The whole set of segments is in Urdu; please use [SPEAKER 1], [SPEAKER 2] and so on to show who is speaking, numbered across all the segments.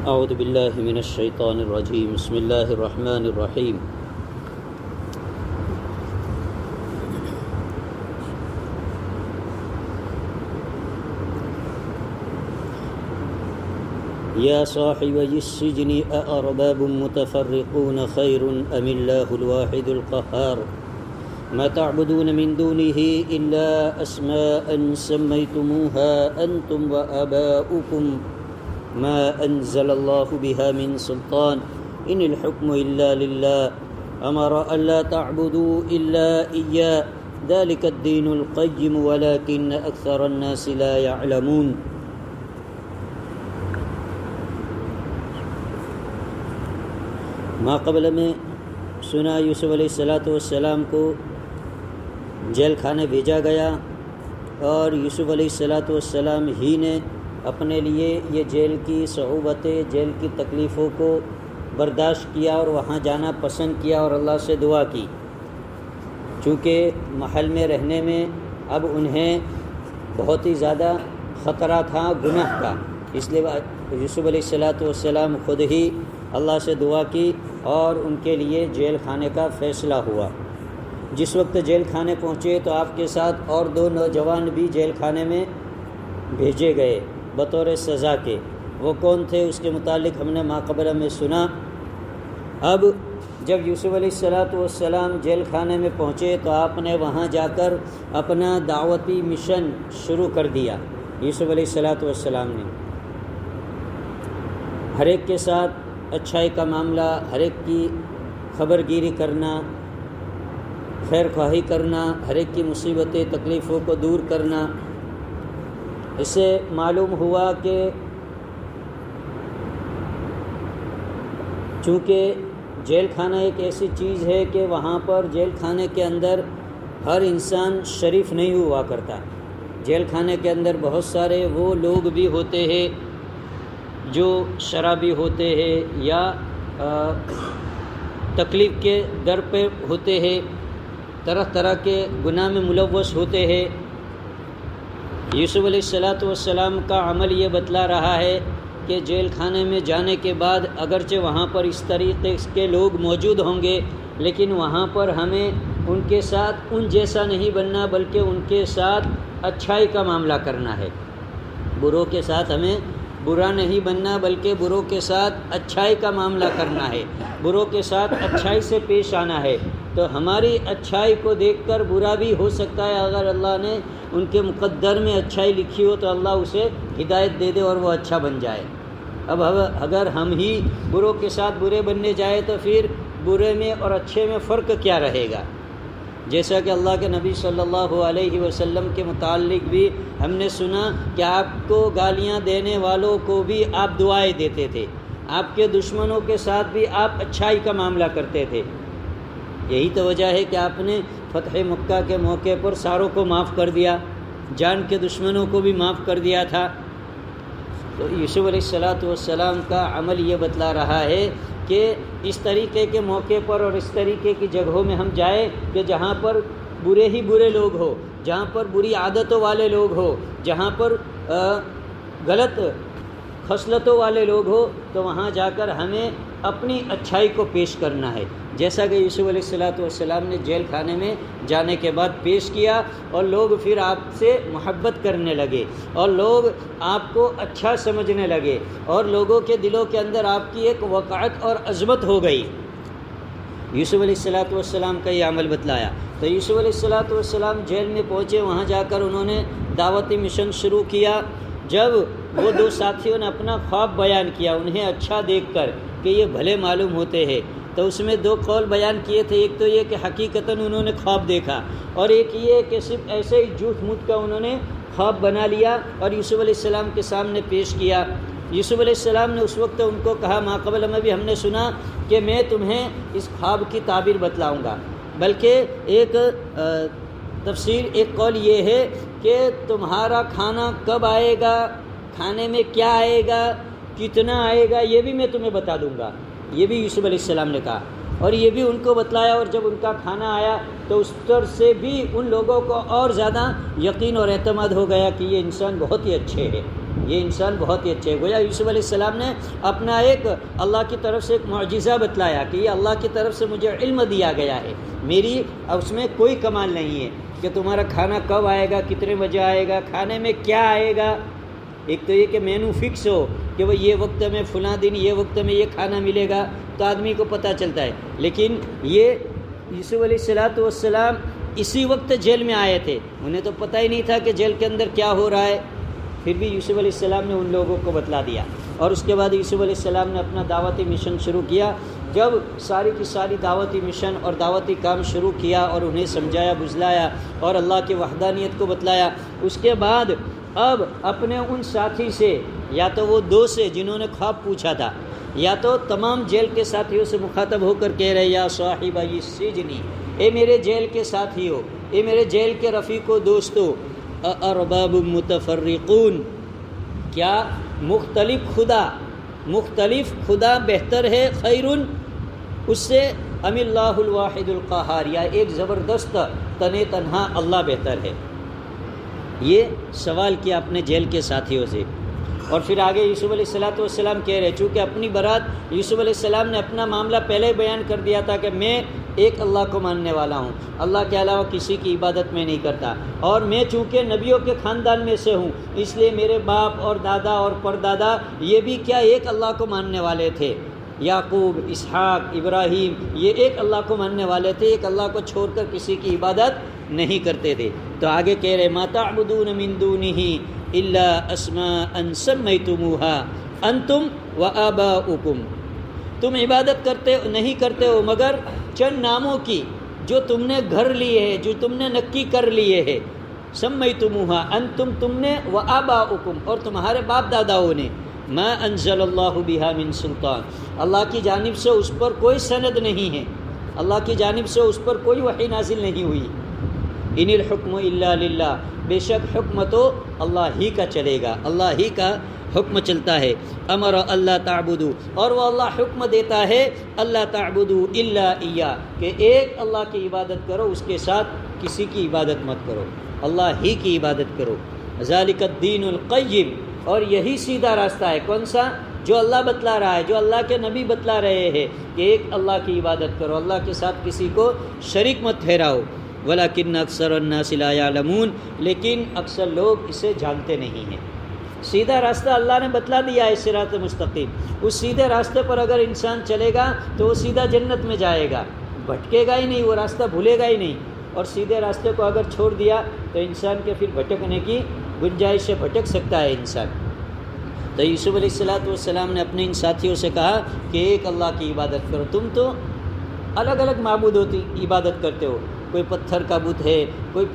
[SPEAKER 1] اعوذ باللہ من الشیطان الرجیم بسم اللہ الرحمن الرحیم یا صاحبی السجن اارباب متفرقون خیر ام اللہ الواحد القہار ما تعبدون من دونه الا اسماء سمیتموها انتم وآباؤکم ما انزل اللہ بها من سلطان ان الحکم الا للہ امر الا تعبدوا الا اياه ذلك الدین القیم ولكن اکثر الناس لا يعلمون۔ ماقبل میں سنا یوسف علیہ السلام کو جیل خانے بھیجا گیا اور یوسف علیہ السلام ہی نے اپنے لیے یہ جیل کی صعوبتیں، جیل کی تکلیفوں کو برداشت کیا اور وہاں جانا پسند کیا اور اللہ سے دعا کی، چونکہ محل میں رہنے میں اب انہیں بہت ہی زیادہ خطرہ تھا گناہ کا، اس لیے یوسف علیہ السلام خود ہی اللہ سے دعا کی اور ان کے لیے جیل خانے کا فیصلہ ہوا۔ جس وقت جیل خانے پہنچے تو آپ کے ساتھ اور 2 نوجوان بھی جیل خانے میں بھیجے گئے بطور سزا کے۔ وہ کون تھے اس کے متعلق ہم نے ماقبل میں سنا۔ اب جب یوسف علیہ السلام جیل خانے میں پہنچے تو آپ نے وہاں جا کر اپنا دعوتی مشن شروع کر دیا۔ یوسف علیہ السلام نے ہر ایک کے ساتھ اچھائی کا معاملہ، ہر ایک کی خبر گیری کرنا، خیر خواہی کرنا، ہر ایک کی مصیبتیں تکلیفوں کو دور کرنا۔ اس سے معلوم ہوا کہ چونکہ جیل خانہ ایک ایسی چیز ہے کہ وہاں پر جیل خانے کے اندر ہر انسان شریف نہیں ہوا کرتا۔ جیل خانے کے اندر بہت سارے وہ لوگ بھی ہوتے ہیں جو شرابی ہوتے ہیں یا تکلیف کے در پہ ہوتے ہیں، طرح طرح کے گناہ میں ملوث ہوتے ہیں۔ یوسف علیہ السلام کا عمل یہ بتلا رہا ہے کہ جیل خانے میں جانے کے بعد اگرچہ وہاں پر اس طریقے کے لوگ موجود ہوں گے، لیکن وہاں پر ہمیں ان کے ساتھ ان جیسا نہیں بننا بلکہ ان کے ساتھ اچھائی کا معاملہ کرنا ہے۔ بروں کے ساتھ ہمیں برا نہیں بننا بلکہ بروں کے ساتھ اچھائی کا معاملہ کرنا ہے، بروں کے ساتھ اچھائی سے پیش آنا ہے۔ تو ہماری اچھائی کو دیکھ کر برا بھی ہو سکتا ہے، اگر اللہ نے ان کے مقدر میں اچھائی لکھی ہو تو اللہ اسے ہدایت دے دے اور وہ اچھا بن جائے۔ اب اگر ہم ہی بروں کے ساتھ برے بننے جائے تو پھر برے میں اور اچھے میں فرق کیا رہے گا؟ جیسا کہ اللہ کے نبی صلی اللہ علیہ وسلم کے متعلق بھی ہم نے سنا کہ آپ کو گالیاں دینے والوں کو بھی آپ دعائیں دیتے تھے، آپ کے دشمنوں کے ساتھ بھی آپ اچھائی کا معاملہ کرتے تھے۔ یہی تو وجہ ہے کہ آپ نے فتح مکہ کے موقع پر ساروں کو معاف کر دیا، جان کے دشمنوں کو بھی معاف کر دیا تھا۔ تو یوسف علیہ السلام کا عمل یہ بتلا رہا ہے کہ اس طریقے کے موقع پر اور اس طریقے کی جگہوں میں ہم جائیں کہ جہاں پر برے ہی برے لوگ ہو، جہاں پر بری عادتوں والے لوگ ہو، جہاں پر غلط خصلتوں والے لوگ ہو، تو وہاں جا کر ہمیں اپنی اچھائی کو پیش کرنا ہے، جیسا کہ یوسف علیہ السلام نے جیل خانے میں جانے کے بعد پیش کیا، اور لوگ پھر آپ سے محبت کرنے لگے اور لوگ آپ کو اچھا سمجھنے لگے اور لوگوں کے دلوں کے اندر آپ کی ایک وقعت اور عظمت ہو گئی۔ یوسف علیہ السلام کا یہ عمل بتلایا۔ تو یوسف علیہ السلام جیل میں پہنچے، وہاں جا کر انہوں نے دعوتی مشن شروع کیا۔ جب وہ 2 ساتھیوں نے اپنا خواب بیان کیا انہیں اچھا دیکھ کر کہ یہ بھلے معلوم ہوتے ہیں، تو اس میں 2 قول بیان کیے تھے۔ ایک تو یہ کہ حقیقتاً انہوں نے خواب دیکھا، اور ایک یہ کہ صرف ایسے ہی جھوٹ موٹ کا انہوں نے خواب بنا لیا اور یوسف علیہ السلام کے سامنے پیش کیا۔ یوسف علیہ السلام نے اس وقت ان کو کہا، ماقبل میں بھی ہم نے سنا کہ میں تمہیں اس خواب کی تعبیر بتلاؤں گا، بلکہ ایک تفسیر، ایک قول یہ ہے کہ تمہارا کھانا کب آئے گا، کھانے میں کیا آئے گا، کتنا آئے گا، یہ بھی میں تمہیں بتا دوں گا۔ یہ بھی یوسف علیہ السلام نے کہا اور یہ بھی ان کو بتلایا، اور جب ان کا کھانا آیا تو اس طرح سے بھی ان لوگوں کو اور زیادہ یقین اور اعتماد ہو گیا کہ یہ انسان بہت ہی اچھے ہیں، یہ انسان بہت ہی اچھا ہے. گویا یوسف علیہ السلام نے اپنا ایک اللہ کی طرف سے ایک معجزہ بتلایا کہ یہ اللہ کی طرف سے مجھے علم دیا گیا ہے, میری اس میں کوئی کمال نہیں ہے کہ تمہارا کھانا کب آئے گا, کتنے بجے آئے گا, کھانے میں کیا آئے گا. ایک تو یہ کہ مینو فکس ہو کہ وہ یہ وقت میں فلاں دن یہ وقت میں یہ کھانا ملے گا تو آدمی کو پتہ چلتا ہے. لیکن یہ یوسف علیہ السلام اسی وقت جیل میں آئے تھے, انہیں تو پتہ ہی نہیں تھا کہ جیل کے اندر کیا ہو رہا ہے, پھر بھی یوسف علیہ السلام نے ان لوگوں کو بتلا دیا. اور اس کے بعد یوسف علیہ السلام نے اپنا دعوتی مشن شروع کیا. جب ساری کی ساری دعوتی مشن اور دعوتی کام شروع کیا اور انہیں سمجھایا بجلایا اور اللہ کی وحدانیت کو بتلایا, اس کے بعد اب اپنے ان ساتھی سے, یا تو وہ دو سے جنہوں نے خواب پوچھا تھا, یا تو تمام جیل کے ساتھیوں سے مخاطب ہو کر کہہ رہے یا صاحب السجن, اے میرے جیل کے ساتھیوں, اے میرے جیل کے رفیق و دوستو, ارباب متفرقون, کیا مختلف خدا بہتر ہے, خیرن اس سے, ام اللہ الواحد القہار, یا ایک زبردست تنہا اللہ بہتر ہے. یہ سوال کیا اپنے جیل کے ساتھیوں سے. اور پھر آگے یوسف علیہ السلام کہہ رہے, چونکہ اپنی برات یوسف علیہ السلام نے اپنا معاملہ پہلے بیان کر دیا تھا کہ میں ایک اللہ کو ماننے والا ہوں, اللہ کے علاوہ کسی کی عبادت میں نہیں کرتا, اور میں چونکہ نبیوں کے خاندان میں سے ہوں اس لیے میرے باپ اور دادا اور پردادا یہ بھی کیا ایک اللہ کو ماننے والے تھے, یعقوب, اسحاق, ابراہیم, یہ ایک اللہ کو ماننے والے تھے, ایک اللہ کو چھوڑ کر کسی کی عبادت نہیں کرتے تھے. تو آگے کہہ رہے ما تعبدون من دونہ الا اسماء سمیتموها انتم وآباؤکم, تم عبادت نہیں کرتے ہو مگر چند ناموں کی جو تم نے گھر لیے ہیں, جو تم نے نکی کر لیے ہیں. سمیتموها انتم, تم نے, وآباؤکم, اور تمہارے باپ داداؤں نے, ما انزل اللہ بہا من سلطان, اللہ کی جانب سے اس پر کوئی سند نہیں ہے, اللہ کی جانب سے اس پر کوئی وحی نازل نہیں ہوئی. ان الحکم الا للہ, بے شک حکم تو اللہ ہی کا چلے گا, اللہ ہی کا حکم چلتا ہے. امر اللہ تعبدو, اور وہ اللہ حکم دیتا ہے اللہ تعبدو الا ایہ, کہ ایک اللہ کی عبادت کرو, اس کے ساتھ کسی کی عبادت مت کرو, اللہ ہی کی عبادت کرو. ذالک الدین القیم, اور یہی سیدھا راستہ ہے. کون سا؟ جو اللہ بتلا رہا ہے, جو اللہ کے نبی بتلا رہے ہیں کہ ایک اللہ کی عبادت کرو, اللہ کے ساتھ کسی کو شریک مت ٹھہراؤ. ولیکن اکثر الناس لا یعلمون, لیکن اکثر لوگ اسے جانتے نہیں ہیں. سیدھا راستہ اللہ نے بتلا دیا ہے, صراط مستقیم. اس سیدھے راستے پر اگر انسان چلے گا تو وہ سیدھا جنت میں جائے گا, بھٹکے گا ہی نہیں, وہ راستہ بھولے گا ہی نہیں. اور سیدھے راستے کو اگر چھوڑ دیا تو انسان کے پھر بھٹکنے کی گنجائش سے بھٹک سکتا ہے انسان. تو یوسف علیہ السلام نے اپنے ان ساتھیوں سے کہا کہ ایک اللہ کی عبادت کرو. تم تو الگ الگ معبودوں کی عبادت کرتے ہو, کوئی پتھر کا بت ہے, کوئی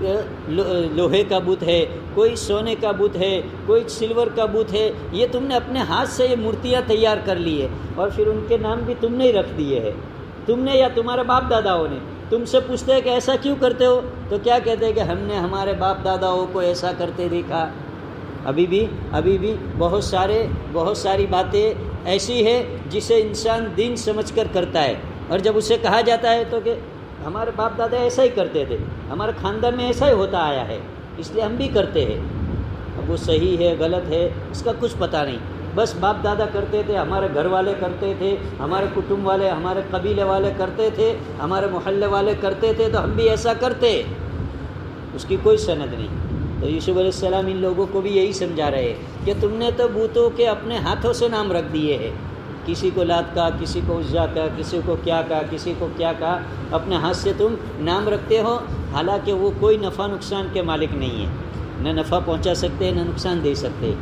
[SPEAKER 1] لوہے کا بت ہے, کوئی سونے کا بت ہے, کوئی سلور کا بت ہے. یہ تم نے اپنے ہاتھ سے یہ مورتیاں تیار کر لی ہے, اور پھر ان کے نام بھی تم نے ہی رکھ دیے ہیں, تم نے یا تمہارے باپ داداؤں نے. تم سے پوچھتے ہیں کہ ایسا کیوں کرتے ہو, تو کیا کہتے ہیں کہ ہم نے ہمارے باپ داداؤں کو ایسا کرتے دیکھا. ابھی بھی بہت ساری باتیں ایسی ہے جسے انسان دین سمجھ کر کرتا ہے, اور جب اسے کہا جاتا ہے تو کہ ہمارے باپ دادا ایسا ہی کرتے تھے, ہمارے خاندان میں ایسا ہی ہوتا آیا ہے, اس لیے ہم بھی کرتے ہیں. اب وہ صحیح ہے غلط ہے اس کا کچھ پتہ نہیں, بس باپ دادا کرتے تھے, ہمارے گھر والے کرتے تھے, ہمارے کٹمب والے, ہمارے قبیلے والے کرتے تھے, ہمارے محلے والے کرتے تھے, تو ہم بھی ایسا کرتے, اس کی کوئی سند نہیں. تو یوسف علیہ السلام ان لوگوں کو بھی یہی سمجھا رہے کہ تم نے تو بتوں کے اپنے ہاتھوں سے نام رکھ دیے ہیں, کسی کو لات کا, کسی کو عزا کا, کسی کو کیا کہا, کسی کو کیا کہا, اپنے ہاتھ سے تم نام رکھتے ہو, حالانکہ وہ کوئی نفع نقصان کے مالک نہیں ہے, نہ نفع پہنچا سکتے نہ نقصان دے سکتے,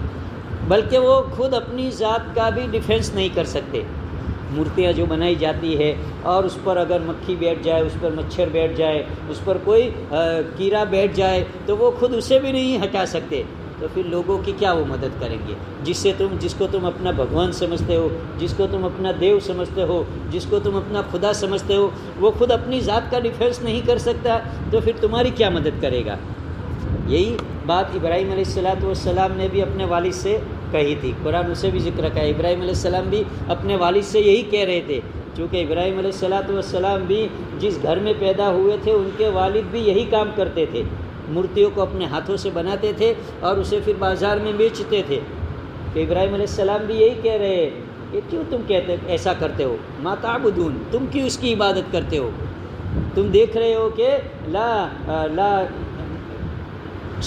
[SPEAKER 1] بلکہ وہ خود اپنی ذات کا بھی ڈیفینس نہیں کر سکتے. مورتیاں جو بنائی جاتی ہے اور اس پر اگر مکھی بیٹھ جائے, اس پر مچھر بیٹھ جائے, اس پر کوئی کیڑا بیٹھ جائے تو وہ خود اسے بھی نہیں ہٹا سکتے, تو پھر لوگوں کی کیا وہ مدد کریں گے. جس کو تم اپنا بھگوان سمجھتے ہو, جس کو تم اپنا دیو سمجھتے ہو, جس کو تم اپنا خدا سمجھتے ہو, وہ خود اپنی ذات کا ڈیفینس نہیں کر سکتا, تو پھر تمہاری کیا مدد کرے گا. یہی بات ابراہیم علیہ السلام نے بھی اپنے والد سے کہی تھی, قرآن اسے بھی ذکر کا ہے. ابراہیم علیہ السلام بھی اپنے والد سے یہی کہہ رہے تھے, چونکہ ابراہیم علیہ السلام بھی جس گھر میں پیدا ہوئے تھے ان کے والد بھی یہی کام کرتے تھے, مورتیوں کو اپنے ہاتھوں سے بناتے تھے اور اسے پھر بازار میں بیچتے تھے. کہ ابراہیم علیہ السلام بھی یہی کہہ رہے ہیں، یہ کیوں تم کہتے ایسا کرتے ہو، ما تعبدون، تم کیوں اس کی عبادت کرتے ہو؟ تم دیکھ رہے ہو کہ لا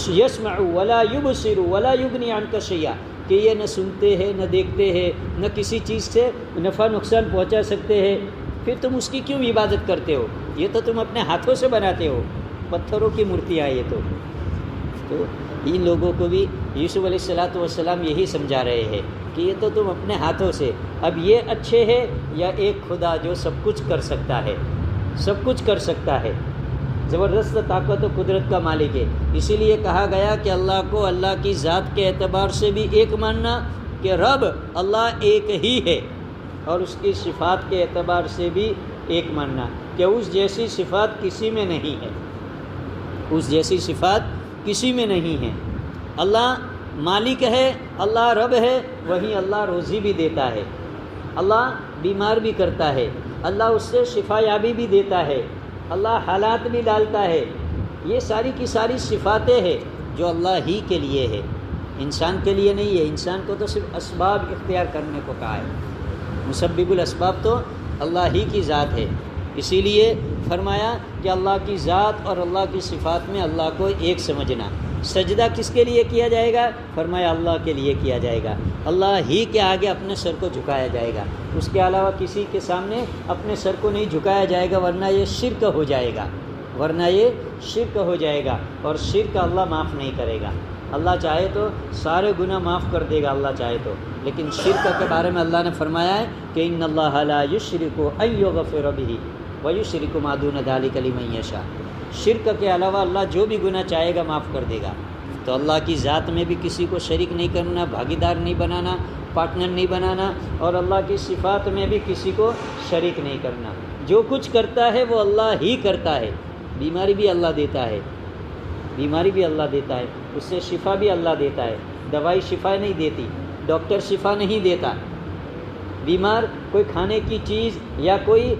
[SPEAKER 1] یسمع ولا یبصر ولا یغنی عنک شیئا، کہ یہ نہ سنتے ہیں، نہ دیکھتے ہیں، نہ کسی چیز سے نفع نقصان پہنچا سکتے ہیں، پھر تم اس کی کیوں عبادت کرتے ہو؟ یہ تو تم اپنے ہاتھوں سے بناتے ہو، پتھروں کی مورتیاں یہ تو ان لوگوں کو بھی یوسف علیہ السلام یہی سمجھا رہے ہیں کہ یہ تو تم اپنے ہاتھوں سے، اب یہ اچھے ہے یا ایک خدا جو سب کچھ کر سکتا ہے، سب کچھ کر سکتا ہے، زبردست طاقت و قدرت کا مالک ہے۔ اسی لیے کہا گیا کہ اللہ کو اللہ کی ذات کے اعتبار سے بھی ایک ماننا، کہ رب اللہ ایک ہی ہے، اور اس کی صفات کے اعتبار سے بھی ایک ماننا کہ اس جیسی صفات کسی میں نہیں ہے، اس جیسی صفات کسی میں نہیں ہے۔ اللہ مالک ہے، اللہ رب ہے، وہیں اللہ روزی بھی دیتا ہے، اللہ بیمار بھی کرتا ہے، اللہ اس سے شفا یابی بھی دیتا ہے، اللہ حالات بھی ڈالتا ہے۔ یہ ساری کی ساری صفاتیں ہیں جو اللہ ہی کے لیے ہے، انسان کے لیے نہیں ہے۔ انسان کو تو صرف اسباب اختیار کرنے کو کہا ہے، مسبب الاسباب تو اللہ ہی کی ذات ہے۔ اسی لیے فرمایا کہ اللہ کی ذات اور اللہ کی صفات میں اللہ کو ایک سمجھنا۔ سجدہ کس کے لیے کیا جائے گا؟ فرمایا اللہ کے لیے کیا جائے گا، اللہ ہی کے آگے اپنے سر کو جھکایا جائے گا، اس کے علاوہ کسی کے سامنے اپنے سر کو نہیں جھکایا جائے گا، ورنہ یہ شرک ہو جائے گا، ورنہ یہ شرک ہو جائے گا، اور شرک اللہ معاف نہیں کرے گا۔ اللہ چاہے تو سارے گناہ معاف کر دے گا، اللہ چاہے تو، لیکن شرک کے بارے میں اللہ نے فرمایا ہے کہ ان اللہ لا یشرک ان یغفر بہ ویشرک ما دون ذلک لمن یشاء۔ شرک کے علاوہ اللہ جو بھی گناہ چاہے گا معاف کر دے گا۔ تو اللہ کی ذات میں بھی کسی کو شریک نہیں کرنا، بھاگیدار نہیں بنانا، پارٹنر نہیں بنانا، اور اللہ کی صفات میں بھی کسی کو شریک نہیں کرنا۔ جو کچھ کرتا ہے وہ اللہ ہی کرتا ہے۔ بیماری بھی اللہ دیتا ہے، بیماری بھی اللہ دیتا ہے، اس سے شفا بھی اللہ دیتا ہے۔ دوائی شفا نہیں دیتی، ڈاکٹر شفا نہیں دیتا۔ بیمار کوئی کھانے کی چیز یا کوئی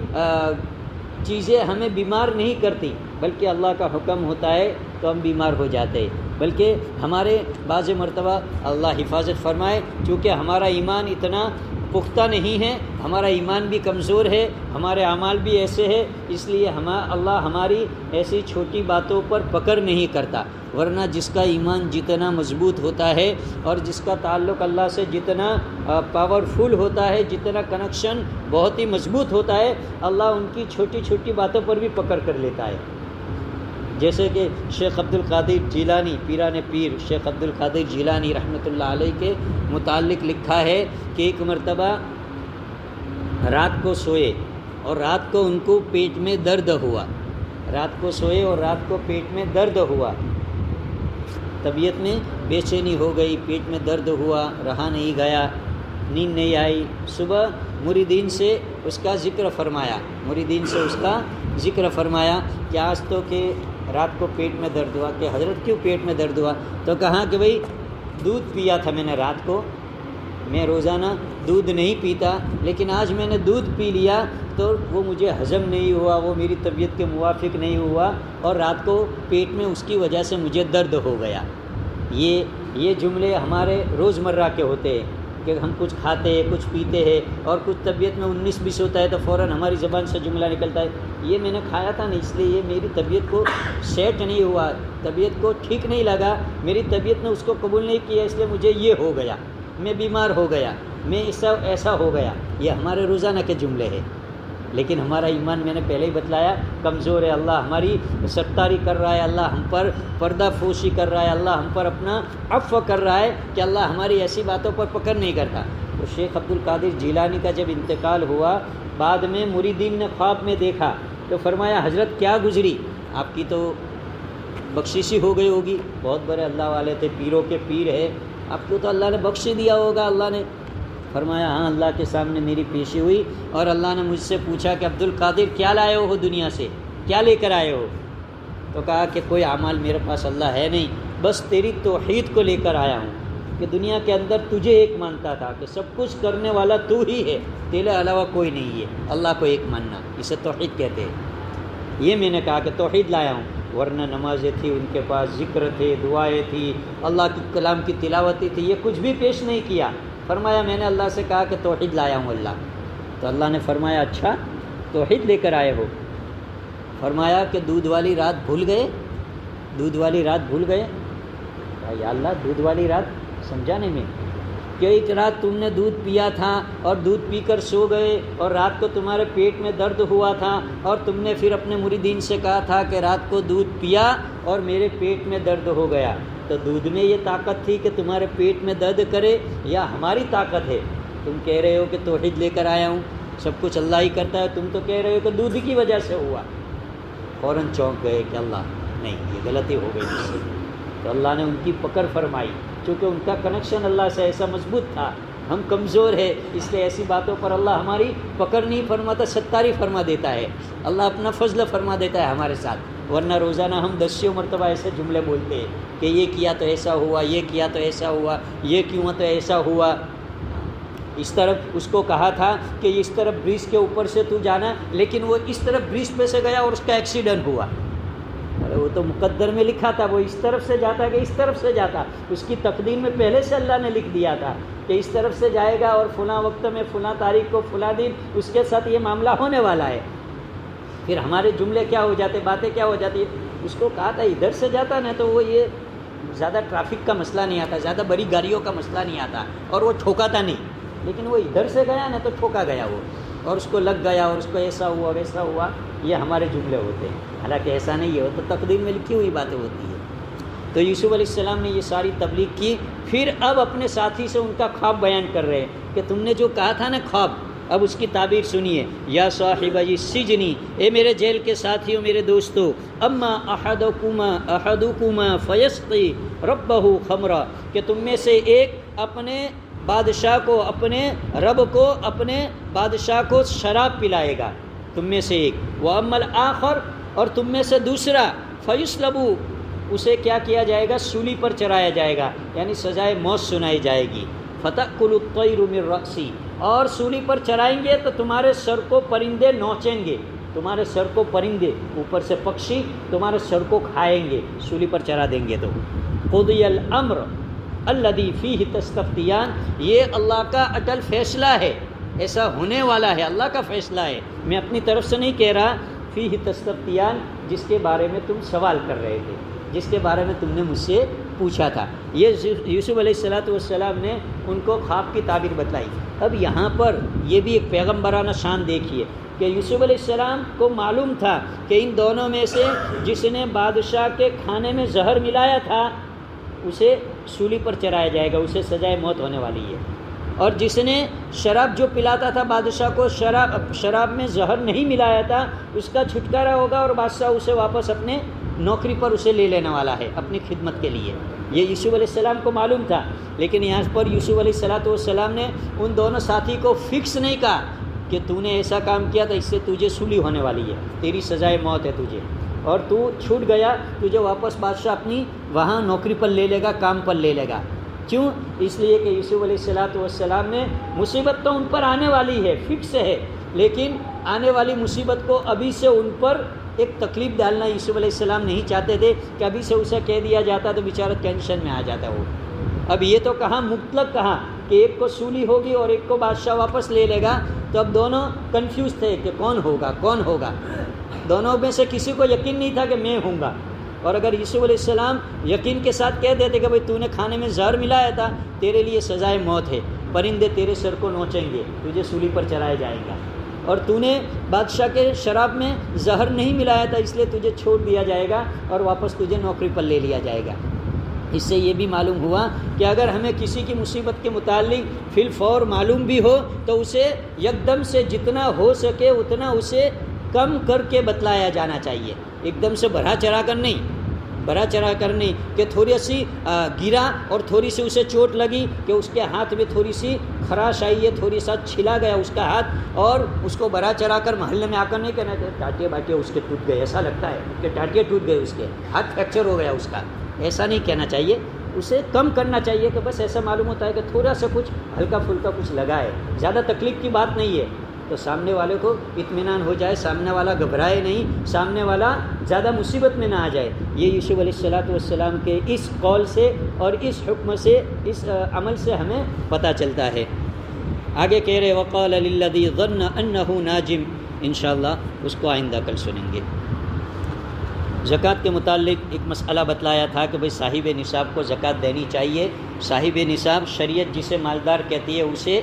[SPEAKER 1] چیزیں ہمیں بیمار نہیں کرتی، بلکہ اللہ کا حکم ہوتا ہے تو ہم بیمار ہو جاتے ہیں۔ بلکہ ہمارے بعض مرتبہ اللہ حفاظت فرمائے، چونکہ ہمارا ایمان اتنا پختہ نہیں ہے، ہمارا ایمان بھی کمزور ہے، ہمارے اعمال بھی ایسے ہیں، اس لیے اللہ ہماری ایسی چھوٹی باتوں پر پکڑ نہیں کرتا، ورنہ جس کا ایمان جتنا مضبوط ہوتا ہے اور جس کا تعلق اللہ سے جتنا پاورفل ہوتا ہے، جتنا کنیکشن بہت ہی مضبوط ہوتا ہے، اللہ ان کی چھوٹی چھوٹی باتوں پر بھی پکڑ کر لیتا ہے۔ جیسے کہ شیخ عبد القادر جیلانی، پیران پیر شیخ عبد القادر جیلانی رحمۃ اللہ علیہ کے متعلق لکھا ہے کہ ایک مرتبہ رات کو سوئے اور رات کو ان کو پیٹ میں درد ہوا، رات کو سوئے اور رات کو پیٹ میں درد ہوا، طبیعت میں بے چینی ہو گئی، پیٹ میں درد ہوا، رہا نہیں گیا، نیند نہیں آئی۔ صبح مریدین سے اس کا ذکر فرمایا، مریدین سے اس کا ذکر فرمایا کہ آج تو کہ رات کو پیٹ میں درد ہوا، کہ حضرت کیوں پیٹ میں درد ہوا؟ تو کہا کہ بھئی دودھ پیا تھا میں نے رات کو، میں روزانہ دودھ نہیں پیتا، لیکن آج میں نے دودھ پی لیا تو وہ مجھے ہضم نہیں ہوا، وہ میری طبیعت کے موافق نہیں ہوا، اور رات کو پیٹ میں اس کی وجہ سے مجھے درد ہو گیا۔ یہ جملے ہمارے روزمرہ کے ہوتے ہیں کہ ہم کچھ کھاتے ہیں، کچھ پیتے ہیں، اور کچھ طبیعت میں 19-20 ہوتا ہے تو فوراً ہماری زبان سے جملہ نکلتا ہے، یہ میں نے کھایا تھا نا، اس لیے یہ میری طبیعت کو سیٹ نہیں ہوا، طبیعت کو ٹھیک نہیں لگا، میری طبیعت نے اس کو قبول نہیں کیا، اس لیے مجھے یہ ہو گیا، میں بیمار ہو گیا، میں ایسا ہو گیا۔ یہ ہمارے روزانہ کے جملے ہیں، لیکن ہمارا ایمان میں نے پہلے ہی بتلایا کمزور ہے۔ اللہ ہماری ستاری کر رہا ہے، اللہ ہم پر پردہ فوشی کر رہا ہے، اللہ ہم پر اپنا عفو کر رہا ہے کہ اللہ ہماری ایسی باتوں پر پکڑ نہیں کرتا۔ تو شیخ عبد القادر جیلانی کا جب انتقال ہوا، بعد میں مریدین نے خواب میں دیکھا تو فرمایا حضرت کیا گزری؟ آپ کی تو بخششی ہو گئی ہوگی، بہت بڑے اللہ والے تھے، پیروں کے پیر ہے، آپ کو تو اللہ نے بخش دیا ہوگا۔ اللہ نے فرمایا ہاں، اللہ کے سامنے میری پیشی ہوئی اور اللہ نے مجھ سے پوچھا کہ عبد القادر کیا لائے ہو دنیا سے، کیا لے کر آئے ہو؟ تو کہا کہ کوئی اعمال میرے پاس اللہ ہے نہیں، بس تیری توحید کو لے کر آیا ہوں، کہ دنیا کے اندر تجھے ایک مانتا تھا کہ سب کچھ کرنے والا تو ہی ہے، تیرے علاوہ کوئی نہیں ہے، اللہ کو ایک ماننا، اسے توحید کہتے ہیں۔ یہ میں نے کہا کہ توحید لایا ہوں، ورنہ نمازیں تھی ان کے پاس، ذکر تھے، دعائیں تھی، اللہ کی کلام کی تلاوتیں تھی، یہ کچھ بھی پیش نہیں کیا۔ فرمایا میں نے اللہ سے کہا کہ توحید لایا ہوں اللہ، تو اللہ نے فرمایا اچھا توحید لے کر آئے ہو؟ فرمایا کہ دودھ والی رات بھول گئے، دودھ والی رات بھول گئے؟ یا اللہ دودھ والی رات سمجھا نہیں میں، کہ ایک رات تم نے دودھ پیا تھا اور دودھ پی کر سو گئے اور رات کو تمہارے پیٹ میں درد ہوا تھا اور تم نے پھر اپنے مریدین سے کہا تھا کہ رات کو دودھ پیا اور میرے پیٹ میں درد ہو گیا، تو دودھ میں یہ طاقت تھی کہ تمہارے پیٹ میں درد کرے یا ہماری طاقت ہے؟ تم کہہ رہے ہو کہ توحید لے کر آیا ہوں، سب کچھ اللہ ہی کرتا ہے، تم تو کہہ رہے ہو کہ دودھ کی وجہ سے ہوا۔ فوراً چونک گئے کہ اللہ نہیں، یہ غلطی ہو گئی مجھ سے۔ تو اللہ نے ان کی پکڑ فرمائی، چونکہ ان کا کنیکشن اللہ سے ایسا مضبوط تھا، ہم کمزور ہے، اس لیے ایسی باتوں پر اللہ ہماری پکڑ نہیں فرماتا، ستاری فرما دیتا ہے، اللہ اپنا فضل فرما دیتا ہے ہمارے ساتھ۔ ورنہ روزانہ ہم 10 مرتبہ ایسے جملے بولتے ہیں کہ یہ کیا تو ایسا ہوا، یہ کیا تو ایسا ہوا، یہ کیوں تو ایسا ہوا۔ اس طرف اس کو کہا تھا کہ اس طرف برج کے اوپر سے تو جانا، لیکن وہ اس طرف برج پہ سے گیا اور اس کا ایکسیڈنٹ ہوا۔ ارے وہ تو مقدر میں لکھا تھا، وہ اس طرف سے جاتا کہ اس طرف سے جاتا، اس کی تقدیر میں پہلے سے اللہ نے لکھ دیا تھا کہ اس طرف سے جائے گا اور فلاں وقت میں فلاں تاریخ کو فلاں دن اس کے ساتھ یہ معاملہ ہونے والا ہے۔ پھر ہمارے جملے کیا ہو جاتے، باتیں کیا ہو جاتی۔ اس کو کہا تھا ادھر سے جاتا نا تو وہ یہ زیادہ ٹریفک کا مسئلہ نہیں آتا، زیادہ بڑی گاڑیوں کا مسئلہ نہیں آتا اور وہ ٹھوکاتا نہیں، لیکن وہ ادھر سے گیا نا تو ٹھوکا گیا وہ، اور اس کو لگ گیا اور اس کو ایسا ہوا ویسا ہوا۔ یہ ہمارے جملے ہوتے ہیں، حالانکہ ایسا نہیں ہے، وہ تو تقدیر میں لکھی ہوئی باتیں ہوتی ہیں۔ تو یوسف علیہ السلام نے یہ ساری تبلیغ کی، پھر اب اپنے ساتھی سے ان کا خواب بیان کر رہے ہیں کہ تم نے جو کہا تھا نا خواب، اب اس کی تعبیر سنیے۔ یا صاحب السجن، اے میرے جیل کے ساتھیوں، میرے دوستو، اما احدکما فیسقی ربہ خمرا، کہ تم میں سے ایک اپنے بادشاہ کو، اپنے رب کو، اپنے بادشاہ کو شراب پلائے گا، تم میں سے ایک۔ وَأَمَّا الْآخَرُ، اور تم میں سے دوسرا، فَيُصْلَبُ، اسے کیا کیا جائے گا؟ سولی پر چڑھایا جائے گا، یعنی سزائے موت سنائی جائے گی۔ فَتَأْكُلُ الطَّيْرُ مِنْ رَأْسِهِ، اور سولی پر چڑھائیں گے تو تمہارے سر کو پرندے نوچیں گے، تمہارے سر کو پرندے اوپر سے پکشی تمہارے سر کو کھائیں گے، سولی پر چڑھا دیں گے تو۔ قُضِيَ الْأَمْرُ الَّذِي فِيهِ تَسْتَفْتِيَانِ، یہ اللہ کا اٹل فیصلہ ہے، ایسا ہونے والا ہے، اللہ کا فیصلہ ہے، میں اپنی طرف سے نہیں کہہ رہا۔ فیہ تستفتیان، جس کے بارے میں تم سوال کر رہے تھے، جس کے بارے میں تم نے مجھ سے پوچھا تھا، یہ یوسف علیہ السلام نے ان کو خواب کی تعبیر بتلائی۔ اب یہاں پر یہ بھی ایک پیغمبرانہ شان دیکھیے کہ یوسف علیہ السلام کو معلوم تھا کہ ان دونوں میں سے جس نے بادشاہ کے کھانے میں زہر ملایا تھا اسے سولی پر چڑھایا جائے گا، اسے سزائے موت ہونے والی ہے، اور جس نے شراب جو پلاتا تھا بادشاہ کو، شراب میں زہر نہیں ملایا تھا، اس کا چھٹکارا ہوگا اور بادشاہ اسے واپس اپنے نوکری پر اسے لے لینے والا ہے اپنی خدمت کے لیے۔ یہ یوسف علیہ السلام کو معلوم تھا، لیکن یہاں پر یوسف علیہ السلام نے ان دونوں ساتھی کو فکس نہیں کہا کہ تو نے ایسا کام کیا تھا، اس سے تجھے سولی ہونے والی ہے، تیری سزائے موت ہے تجھے، اور تو چھوٹ گیا، تجھے واپس بادشاہ اپنی وہاں نوکری پر لے لے گا، کام پر لے لے گا۔ کیوں؟ اس لیے کہ یوسف علیہ السلام نے مصیبت تو ان پر آنے والی ہے، فکس ہے، لیکن آنے والی مصیبت کو ابھی سے ان پر ایک تکلیف ڈالنا یوسف علیہ السلام نہیں چاہتے تھے کہ ابھی سے اسے کہہ دیا جاتا تو بیچارہ ٹینشن میں آ جاتا وہ۔ اب یہ تو کہا مطلق کہا کہ ایک کو سولی ہوگی اور ایک کو بادشاہ واپس لے لے گا، تو اب دونوں کنفیوز تھے کہ کون ہوگا، دونوں میں سے کسی کو یقین نہیں تھا کہ میں ہوں گا۔ اور اگر یوسف علیہ السلام یقین کے ساتھ کہہ دیتے کہ بھئی تو نے کھانے میں زہر ملایا تھا، تیرے لیے سزائے موت ہے، پرندے تیرے سر کو نوچیں گے، تجھے سولی پر چڑھایا جائے گا، اور تو نے بادشاہ کے شراب میں زہر نہیں ملایا تھا، اس لیے تجھے چھوڑ دیا جائے گا اور واپس تجھے نوکری پر لے لیا جائے گا۔ اس سے یہ بھی معلوم ہوا کہ اگر ہمیں کسی کی مصیبت کے متعلق فی الفور معلوم بھی ہو تو اسے یک دم سے جتنا ہو سکے اتنا اسے کم کر کے بتلایا جانا چاہیے، ایک دم سے بڑھا چڑھا کر نہیں کہ تھوڑی سی گرا اور تھوڑی سی اسے چوٹ لگی کہ اس کے ہاتھ میں تھوڑی سی خراش آئی ہے، تھوڑی سا چھلا گیا اس کا ہاتھ، اور اس کو بڑھا چڑھا کر محلے میں آ کر نہیں کہنا کہ ٹاٹیے باٹیے اس کے ٹوٹ گئے، ایسا لگتا ہے کہ ٹاٹیے ٹوٹ گئے، اس کے ہاتھ فریکچر ہو گیا اس کا، ایسا نہیں کہنا چاہیے، اسے کم کرنا چاہیے کہ بس ایسا معلوم ہوتا ہے کہ تھوڑا سا کچھ ہلکا پھلکا کچھ لگا ہے، زیادہ تکلیف کی بات نہیں ہے، تو سامنے والے کو اطمینان ہو جائے، سامنے والا گھبرائے نہیں، سامنے والا زیادہ مصیبت میں نہ آ جائے۔ یہ یوسف علیہ السلام کے اس قول سے اور اس حکم سے، اس عمل سے ہمیں پتہ چلتا ہے۔ آگے کہہ رہے وقال للذی ظن انہ ناجم، انشاءاللہ اس کو آئندہ کل سنیں گے۔ زکوٰۃ کے متعلق ایک مسئلہ بتلایا تھا کہ بھئی صاحب نصاب کو زکوٰۃ دینی چاہیے۔ صاحب نصاب شریعت جسے مالدار کہتی ہے اسے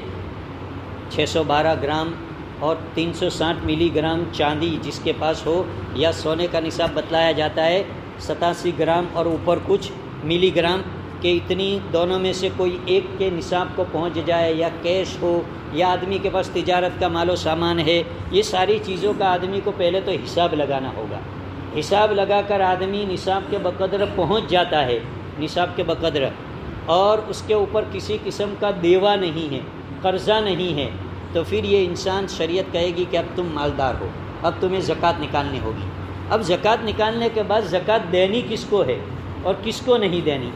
[SPEAKER 1] 612 گرام اور 360 ملی گرام چاندی جس کے پاس ہو، یا سونے کا نصاب بتلایا جاتا ہے 87 گرام اور اوپر کچھ ملی گرام، کہ اتنی دونوں میں سے کوئی ایک کے نصاب کو پہنچ جائے، یا کیش ہو یا آدمی کے پاس تجارت کا مال و سامان ہے۔ یہ ساری چیزوں کا آدمی کو پہلے تو حساب لگانا ہوگا۔ حساب لگا کر آدمی نصاب کے بقدر پہنچ جاتا ہے، نصاب کے بقدر، اور اس کے اوپر کسی قسم کا دیوا نہیں ہے، قرضہ نہیں ہے، تو پھر یہ انسان، شریعت کہے گی کہ اب تم مالدار ہو، اب تمہیں زکوٰۃ نکالنی ہوگی۔ اب زکوٰۃ نکالنے کے بعد زکوٰۃ دینی کس کو ہے اور کس کو نہیں دینی؟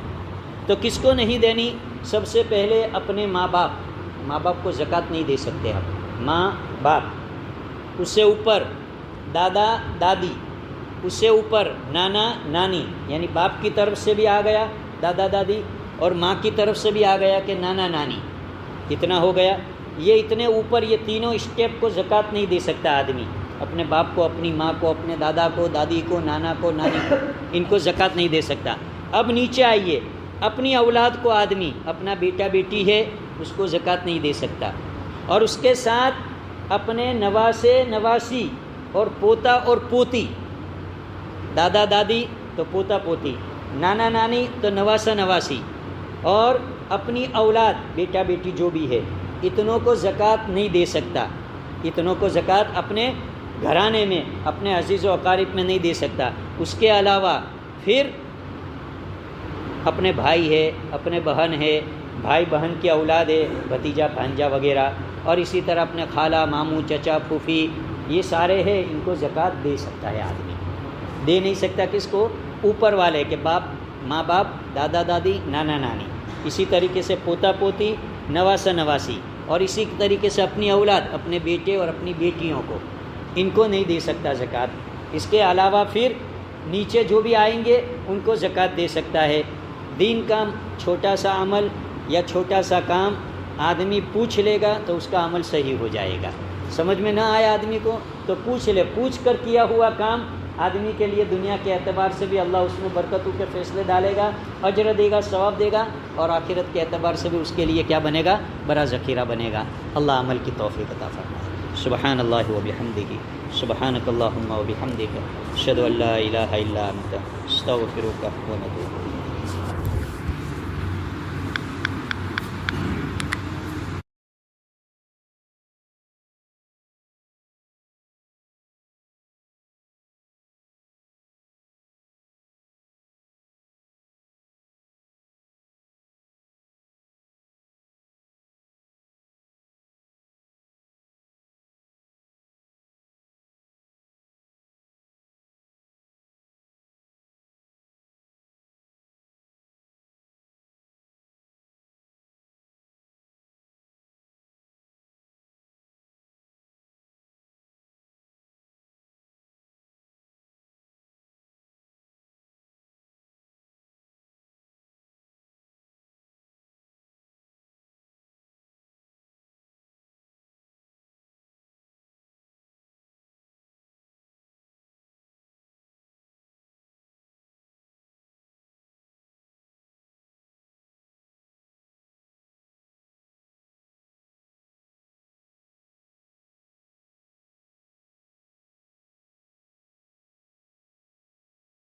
[SPEAKER 1] تو کس کو نہیں دینی؟ سب سے پہلے اپنے ماں باپ کو زکوٰۃ نہیں دے سکتے آپ، ماں باپ، اس سے اوپر دادا دادی، اس سے اوپر نانا نانی، یعنی باپ کی طرف سے بھی آ گیا دادا دادی اور ماں کی طرف سے بھی آ گیا کہ نانا نانی، کتنا ہو گیا؟ یہ اتنے اوپر، یہ تینوں اسٹیپ کو زکوٰۃ نہیں دے سکتا آدمی، اپنے باپ کو، اپنی ماں کو، اپنے دادا کو، دادی کو، نانا کو، نانی کو، ان کو زکوٰۃ نہیں دے سکتا۔ اب نیچے آئیے، اپنی اولاد کو آدمی، اپنا بیٹا بیٹی ہے اس کو زکوٰۃ نہیں دے سکتا، اور اس کے ساتھ اپنے نواسے نواسی اور پوتا اور پوتی، دادا دادی تو پوتا پوتی، نانا نانی تو نواسا نواسی، اور اپنی اولاد بیٹا بیٹی جو بھی ہے، اتنوں کو زکوٰۃ نہیں دے سکتا۔ اتنوں کو زکوٰۃ اپنے گھرانے میں، اپنے عزیز و اقارب میں نہیں دے سکتا۔ اس کے علاوہ پھر اپنے بھائی ہے، اپنے بہن ہے، بھائی بہن کی اولاد ہے، بھتیجا بھانجا وغیرہ، اور اسی طرح اپنے خالہ ماموں چچا پھوپھی، یہ سارے ہیں، ان کو زکوٰۃ دے سکتا ہے آدمی۔ دے نہیں سکتا کس کو؟ اوپر والے کے باپ، ماں باپ، دادا دادی، نانا نانی، اسی طریقے سے پوتا پوتی، نواسا نواسی، اور اسی طریقے سے اپنی اولاد، اپنے بیٹے اور اپنی بیٹیوں کو، ان کو نہیں دے سکتا زکوٰۃ۔ اس کے علاوہ پھر نیچے جو بھی آئیں گے ان کو زکوٰۃ دے سکتا ہے۔ دین کا چھوٹا سا عمل یا چھوٹا سا کام آدمی پوچھ لے گا تو اس کا عمل صحیح ہو جائے گا۔ سمجھ میں نہ آیا آدمی کو تو پوچھ لے، پوچھ کر کیا ہوا کام آدمی کے لیے دنیا کے اعتبار سے بھی اللہ اس میں برکتوں کے فیصلے ڈالے گا، اجر دے گا، ثواب دے گا، اور آخرت کے اعتبار سے بھی اس کے لیے کیا بنے گا؟ بڑا ذخیرہ بنے گا۔ اللہ عمل کی توفیق عطا فرمائے۔ سبحان اللہ و بحمدہ، سبحانک اللہم و بحمدک، اشہد ان لا الہ الا انت، استغفرک و اتوب الیک۔